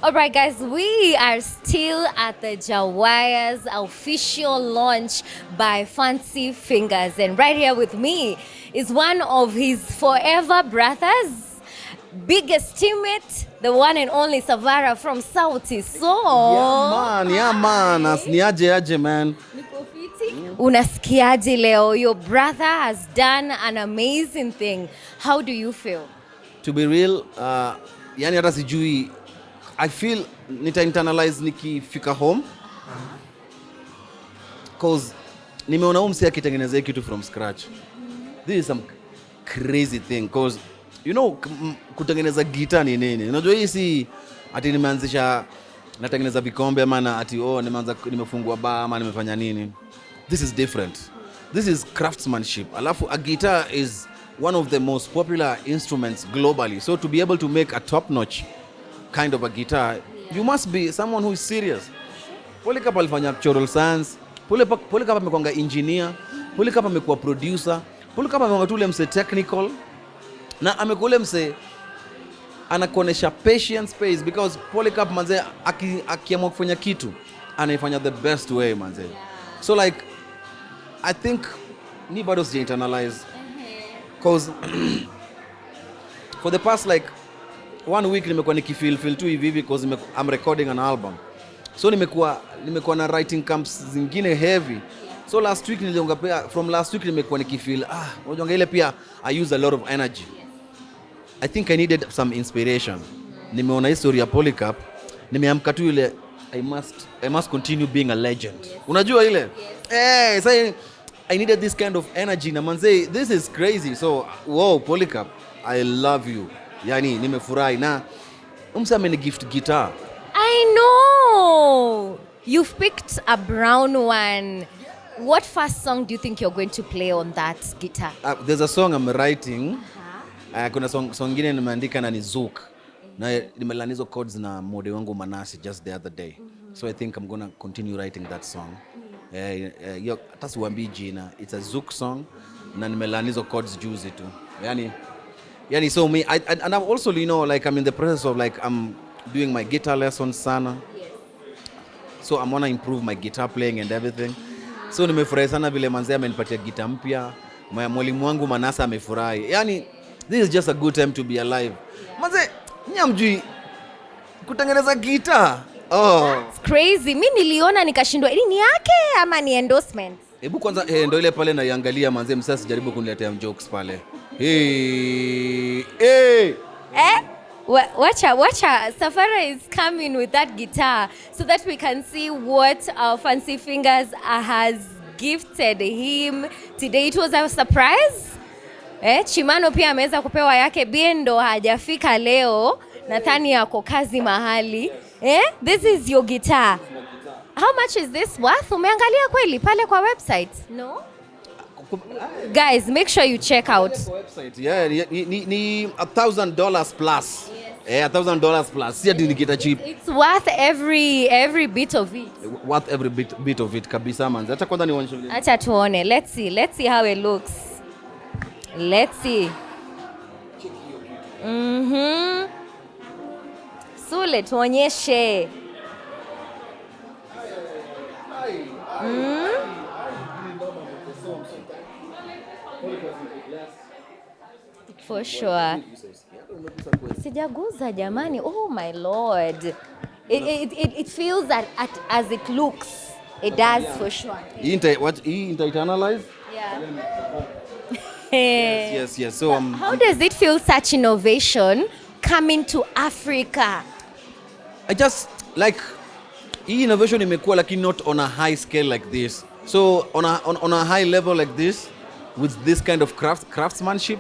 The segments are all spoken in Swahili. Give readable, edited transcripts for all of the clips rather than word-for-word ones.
Alright guys, we are still at the Jawaya's official launch by Fancy Fingers, and right here with me is one of his forever brothers, biggest teammate, the one and only Savara from Sauti Sol. Yeah man, aje man. Unasikiaje leo? Your brother has done an amazing thing. How do you feel? To be real, yani hata sijui, I feel nita internalize nikifika home. Cause nimeona umsi akitengeneza kitu from scratch. This is some crazy thing cause you know kutengeneza guitar ni nini? Unajua hii si ati nimeanzisha natengeneza vikombe ama ati nimefungua bar ama nimefanya nini. This is different. This is craftsmanship. Alafu a guitar is one of the most popular instruments globally. So to be able to make a top-notch kind of a guitar, you must be someone who is serious. Polycarp alifanya choral science, Polycarp amekwanga engineer, Polycarp amekuwa producer, Polycarp amekuwa tule mse technical, na amekuwa ule mse anakuonesha patience space because Polycarp manze akiamua kufanya kitu anaifanya the best way manze. So like I think ni bado sija internalize cause for the past like 1 week nimekuwa nikifeel tu hivi because I'm recording an album. So nimekuwa na writing camps zingine heavy. So last week from last week nimekuwa nikifeel unajua ile pia I use a lot of energy. I think I needed some inspiration. Nimeona history ya Polycarp, nimeamka tu ile I must continue being a legend. Unajua ile? So I needed this kind of energy na manze this is crazy. So wow Polycarp, I love you. Yani nimefurahi na umsame gift guitar. I know. You've picked a brown one. What first song do you think you're going to play on that guitar? There's a song I'm writing. Kuna song nyingine nimeandika na ni Zouk. Na nimelanizo chords na mode wangu Manasi just the other day. So I think I'm going to continue writing that song. Hata siwaambii jina. It's a Zouk song na nimelanizo chords juzi tu. Yani so me and I'm also like I'm in the process of like I'm doing my guitar lessons sana. Yes. So I'm wanna improve my guitar playing and everything. So nimefurahi sana vile manze amenipatia guitar mpya. Mwalimu wangu Manasa amefurahi. Yani this is just a good time to be alive. Manze nyamjui kutengeneza guitar. It's crazy. Mimi niliona nikashindwa ni yake ama ni endorsement. Hebu kwanza ndio ile pale naiangalia manze msasa sijaribu kuniletea jokes pale. Watcha. Savara is coming with that guitar so that we can see what Fancy Fingers has gifted him today. It was a surprise. Chimano pia ameweza kupewa yake, Biendo hajafika leo, nadhani yako kazi mahali. This is your guitar. How much is this worth? Umeangalia kweli pale kwa website? No? Guys, make sure you check out. Website. Yeah, ni $1,000 plus. Yes. $1,000 plus. See the guitar cheap. It's worth every bit of it. Worth every bit of it kabisa man. Acha kwanza nionyeshe. Acha tuone. Let's see how it looks. Let's see. Sule tuonyeshe. For sure. Sijaguza jamani. Oh my lord. It feels that as it looks. It does for sure. Internalize? Yeah. Yes. So how does it feel such innovation coming to Africa? I just like innovation imekuwa lakini not on a high scale like this. So on a high level like this with this kind of craftsmanship,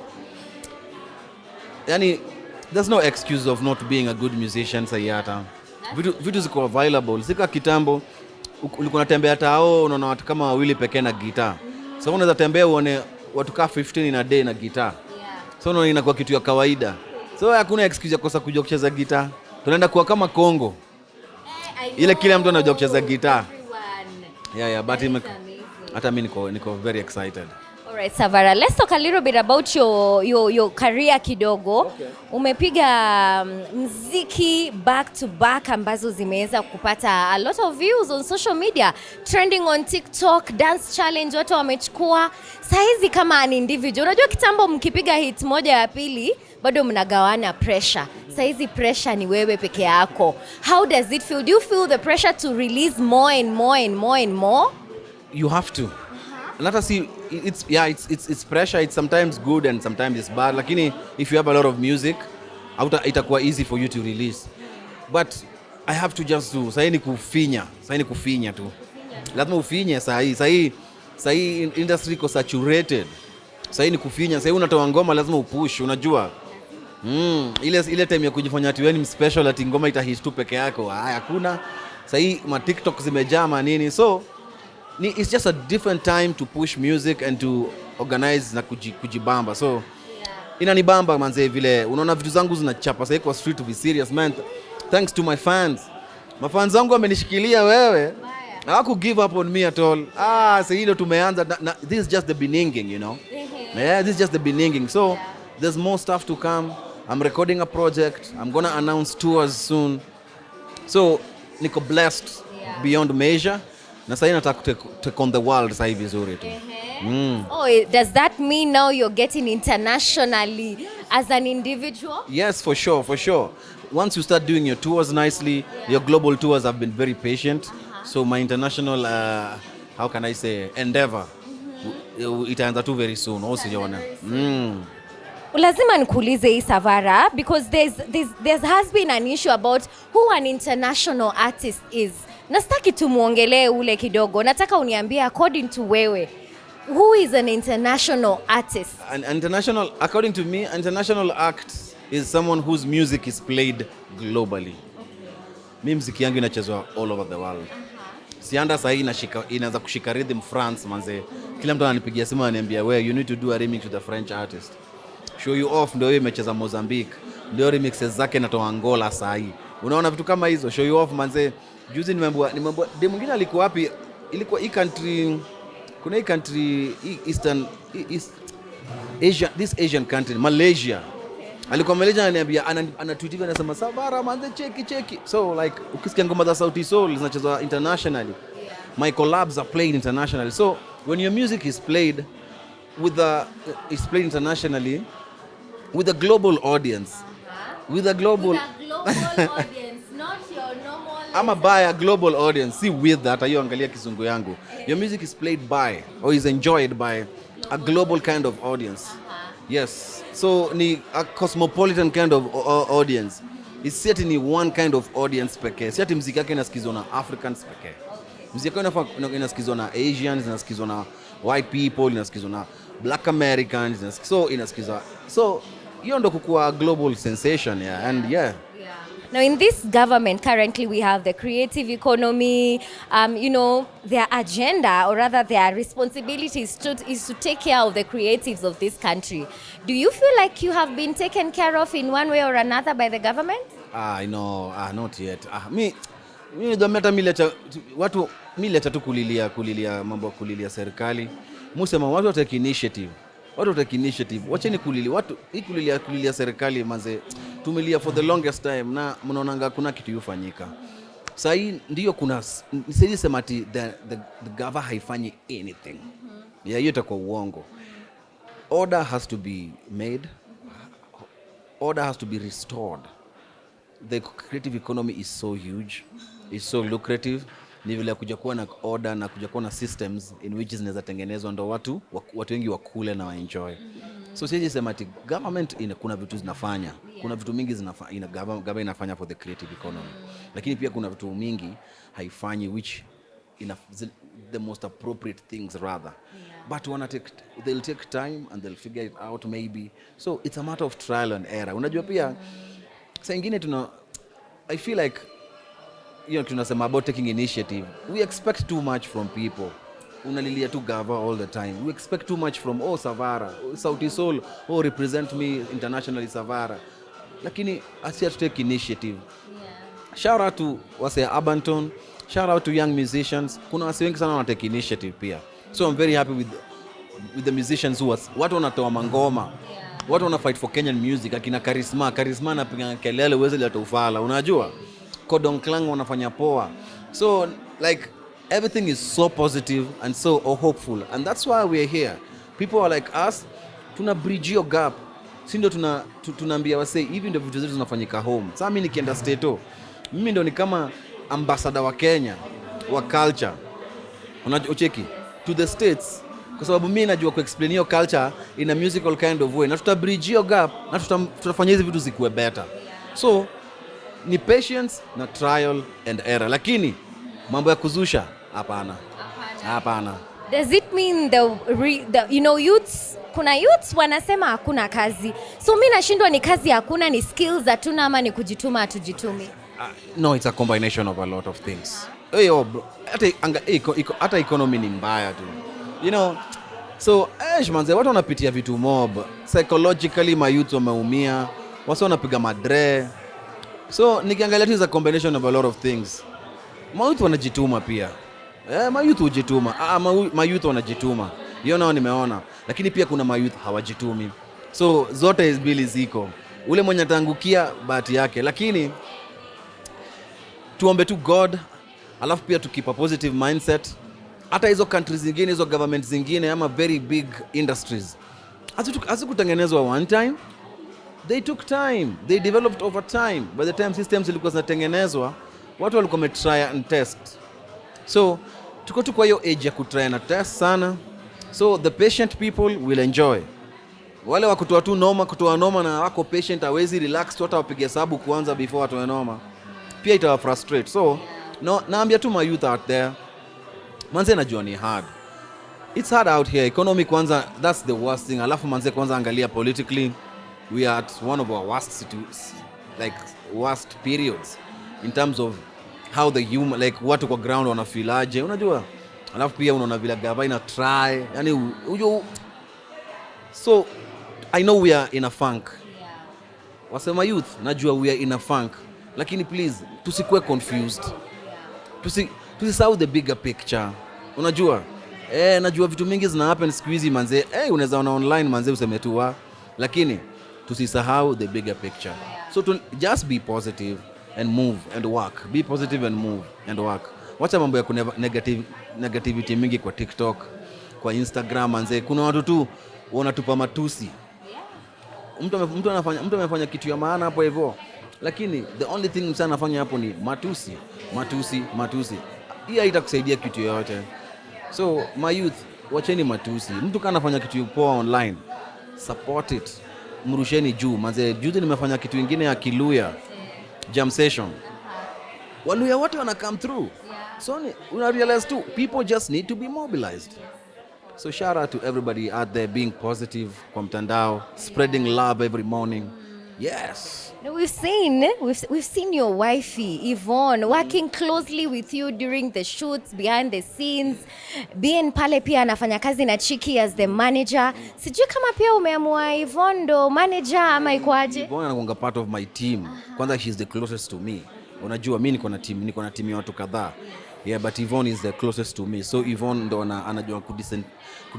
yani there's no excuse of not being a good musician sayata. Vitu ziko available. Sika kitambo ulikuwa unatembea tao unaona watu kama wawili pekee na guitar. So unaweza tembea uone watu ka 15 in a day na guitar. So unaona inakuwa kitu ya kawaida. So hakuna excuse ya kosa kujua kucheza guitar. Tunaenda kuwa kama Kongo. Ile kila mtu anajua kucheza guitar. Yeah, but hata mimi niko very excited. All right, Savara, let's talk a little bit about your career kidogo. Okay. Umepiga mziki back to back ambazo zimeweza kupata a lot of views on social media, trending on TikTok, dance challenge watu wamechukua. Saizi kama an individual, unajua kitambo mkipiga hit moja ya pili bado mnagawana pressure. Saizi pressure ni wewe peke yako. How does it feel? Do you feel the pressure to release more and more and more and more? You have to. Let us see, it's pressure. It's sometimes good and sometimes it's bad. Lakini if you have a lot of music, itakuwa easy for you to release. But I have to just do. Sahi ni kufinya tu. Lazima ufinye sahi industry iko saturated. Sahi ni kufinya. Sahi unatoa ngoma lazima upush, unajua. Ile time ya kujifanya ati wewe ni special ati ngoma itahit tu peke yako. Hakuna. Sahi ma TikTok zimejaa manini. So it's just a different time to push music and to organize na kujibamba. So inanibamba manze vile unaona vitu zangu zinachapa sasa kwa street, to be serious man. Thanks to my fans. My fans zangu wamenishikilia wewe. Hawaku give up on me at all. Sasa hilo tumeanza. This is just the beginning, you know. Yeah, this is just the beginning. So there's more stuff to come. I'm recording a project. I'm going to announce tours soon. So niko blessed beyond measure. Na sasa nataka take on the world sasa hivi vizuri tu. Oh, does that mean now you're getting internationally as an individual? Yes, for sure. Once you start doing your tours nicely, your global tours have been very patient. So my international, how can I say, endeavor, itaanza tu very soon. Also, Joanna. Lazima nikuulize hii Savara, because there has been an issue about who an international artist is. Nastaki tumuongelee ule kidogo. Nataka uniambie according to wewe, who is an international artist? According to me, international act is someone whose music is played globally. Mimi muziki yangu inachezwa all over the world. Sianda sahi inaanza kushika rhythm France manze. Kila mtu ananipigia simu ananiambia you need to do a remix with a French artist. Show You Off ndio imecheza Mozambique. Ndio remixes zake natoa Angola sahi. Unaona vitu kama hizo. Show You Off manze. Juzi nimeambiwa dem mwingine alikuwa wapi? Ilikuwa hii country, kuna hii country East Asia, this Asian country, Malaysia. Alikuwa Malaysia ananiambia anatweet anasema Savara manze cheki. So like ukisikia ngoma za Sauti Sol zinachezwa internationally. My collabs are played internationally. So when your music is played internationally with a global audience. With a global audience, not your normal. I'm by a global audience. See with that, ayo angalia kizungu yangu. Your music is played by or is enjoyed by a global kind of audience. Yes. So ni a cosmopolitan kind of audience. It's certainly one kind of audience pekee. Si ati muziki yake inasikizwa na Africans pekee. Muziki yake inasikizwa na Asians, inasikizwa na white people, inasikizwa na Black Americans, so inasikizwa. So hiyo ndo kukua global sensation, and Now in this government currently we have the creative economy, their agenda, or rather their responsibilities is to take care of the creatives of this country. Do you feel like you have been taken care of in one way or another by the government? Not yet. Mileta tu kulilia mambo kulilia serikali. Musema watu watake initiative. Wacheni kulilia serikali manze. Tumelia for the longest time na mnaonanga kuna kitu yufanyika. Sasa ndio kuna nisije sema ati the government haifanyi anything. Hiyo itakuwa uongo. Order has to be made. Order has to be restored. The creative economy is so huge. It's so lucrative. Ni vile kuja kuwa na order na kuja kuwa na systems in which zinaweza tengenezwa ndo watu wengi wakule na waenjoy. So siwezi sema ati government kuna vitu zinafanya. Kuna vitu mingi government inafanya for the creative economy. Lakini pia kuna vitu mingi haifanyi which the most appropriate things rather. But they'll take time and they'll figure it out maybe. So it's a matter of trial and error. Unajua pia saa ingine I feel like tunasema about taking initiative. We expect too much from people. Unalilia tu gava all the time. We expect too much from Savara, Sauti Sol, represent me internationally Savara. Lakini asia to take initiative. Shout out to wase Abanton, shout out to young musicians. Kuna wase wengi sana wana take initiative pia. So I'm very happy with with the musicians who watu wanatoa mangoma, watu wana fight for Kenyan music, akina Karisma anapiga kelele uweze leta ufala, unajua Kodong Klang wanafanya poa. So like everything is so positive and so hopeful, and that's why we're here. People are like us, tuna bridge your gap, si ndio? Tunaambia wase hivi ndio vitu zetu zinafanyika home. Sasa mimi nikienda Stato, mimi ndio ni kama ambassador wa Kenya wa culture, unacheki to the States, kwa sababu mimi najua kuexplain your culture in a musical kind of way, na tutabridge your gap, na tutafanya hizi vitu zikuwe better. So ni patience na trial and error, lakini mambo ya kuzusha hapana. Does it mean the youths, kuna youths wanasema hakuna kazi, so mimi nashindwa ni kazi hakuna, ni skills hatuna, ama ni kujituma hatujitumi? No, it's a combination of a lot of things. Bro, hata economy ni mbaya tu, so manze, watu wanapitia vitu mob psychologically, my youth wameumia, wasi wanapiga madre. So nikiangalia tu is a combination of a lot of things. My youth wanajituma pia, my youth hujituma, my youth wanajituma, nao nimeona, lakini pia kuna my youth hawajitumi. So zote mbili ziko, ule mwenye atangukia bahati yake, lakini tuombe tu God, alafu pia to keep a positive mindset. Hata hizo countries zingine, hizo government zingine, ama very big industries, hazikutengenezwa one time, they took time, they developed over time. By the time systems zilikuwa zinatengenezwa, watu walikuwa wametry and test. So tuko tu kwa hiyo age ya kutry na test sana. So the patient people will enjoy. Wale wa kutoa noma na wako patient, hawezi relax tu hata wapige hesabu kuanza before watoe noma, pia itawa frustrate. So naambia tu my youth out there, manze, najua ni hard, it's hard out here. Economy kwanza, that's the worst thing. Alafu manze, kwanza angalia politically, we are at one of our worst periods in terms of how the human, like watu kwa ground wanafilaje, unajua. Alafu pia unaona vile gavana try, yani so I know we are in a funk. Wasema youth, najua we are in a funk, lakini please tusikue confused, tusisahau the bigger picture, unajua. Najua vitu mingi zina happen siku hizi manze, unaweza ona online manze useme tu lakini tusisahau the bigger picture. So just be positive and move and work. Be positive and move and work. Wacha mambo ya negativity mingi kwa TikTok, kwa Instagram manze. Kuna watu tu wanatupa matusi. Mtu amefanya kitu ya maana hapo hivyo, lakini the only thing msana anafanya hapo ni matusi. Hii haitakusaidia kitu yoyote. So my youth, wacheni matusi. Mtu kana anafanya kitu poa online, support it, mrusheni juu manze. Juzi nimefanya kitu kingine ya Kiluya jam session, Waluya wote wana come through. So una realize too, people just need to be mobilized. So shout out to everybody out there being positive kwa mtandao, spreading love every morning. Yes. Now we've seen your wifey Yvonne working closely with you during the shoots, behind the scenes. Bien pale pia anafanya kazi na Chiki as the manager. Sijui kama pia umeamua Yvonne ndo manager ama ikoaje? Yvonne anakuanga part of my team. Kwanza she's the closest to me. Unajua mimi niko na team ya watu kadhaa. Yeah, but Yvonne is the closest to me. So Yvonne ndo anajua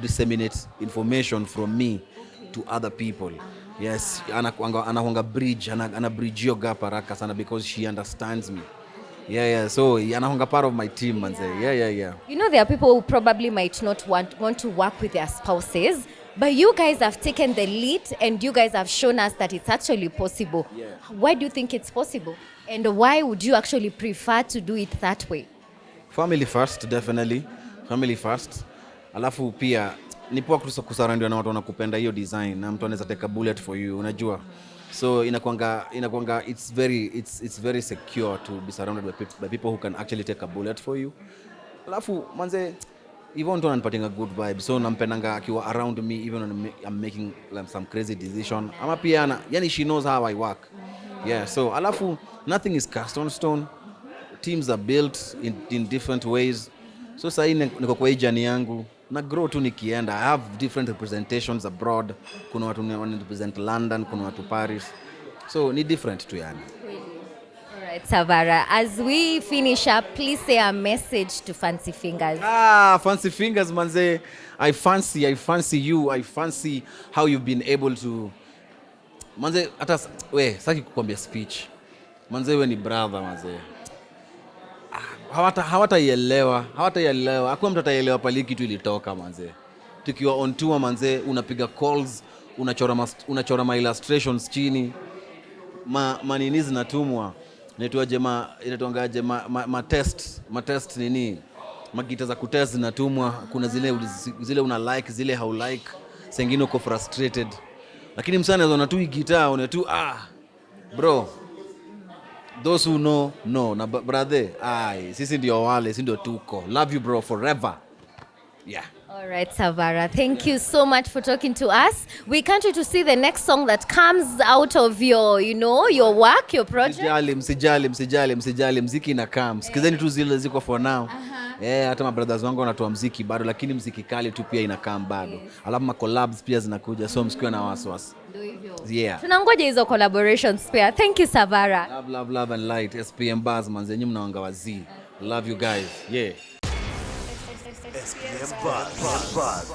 disseminate information from me to other people. Yes, anakuanga bridge, ana bridge your gap haraka sana because she understands me. Yeah. So anakuanga part of my team manze. Yeah. You know, there are people who probably might not want to work with their spouses, but you guys have taken the lead and you guys have shown us that it's actually possible. Yeah. Why do you think it's possible? And why would you actually prefer to do it that way? Family first, definitely. Family first. Alafu pia ni poa kusarandiwa na watu wanakupenda hiyo design, na mtu anaweza take a bullet for you, unajua. So inakuanga it's very secure to be surrounded by people who can actually take a bullet for you. Alafu manze, even though ananipatia a good vibe, so nampendanga akiwa around me even when I'm making some crazy decision. Ama pia yani she knows how I work. Yeah, so alafu nothing is cast on stone. Teams are built in different ways. So sasa niko kwa hii journey yangu na grow tu nikienda. I have different representations abroad. Kuna watu wana represent London, kuna watu Paris. So ni different tu yani. Alright. right, Savara. As we finish up, please say a message to Fancy Fingers. Fancy Fingers, manze. I fancy you. I fancy how you've been able to. Manze, hata we, saki kukwambia speech. Manze, we ni brother, manze. Hawataielewa. Hakuna mtu ataielewa pale kitu ilitoka, manze. Tukiwa on tour, manze, unapiga calls, unachora ma illustrations chini. Manini zinatumwa. Inaitwangaje ma test nini? Magita za kutest zinatumwa. Kuna zile una like, zile hau like. Sengine uko frustrated. Lakini msana anaona tu gitaa, una tu bro. Those who know na brother, sisi ndio wale, sisi ndio tuko. Love you bro forever. Yeah. All right, Savara. Thank you so much for talking to us. We can't wait to see the next song that comes out of your, your work, your project. Msijali, mziki inakaa. Sikizeni tu zile ziko for now. Hata ma brothers wangu wanatoa mziki bado, lakini mziki kali tu pia inakaa bado. Alafu ma collabs pia zinakuja, so msikiwe na wasiwasi. Ndio hivyo. Yeah. Tunangoja hizo collaborations pia. Thank you, Savara. Love and light. SPM Bars manze, nyinyi mnaanga wazi. Love you guys. Yeah. SPM Bars.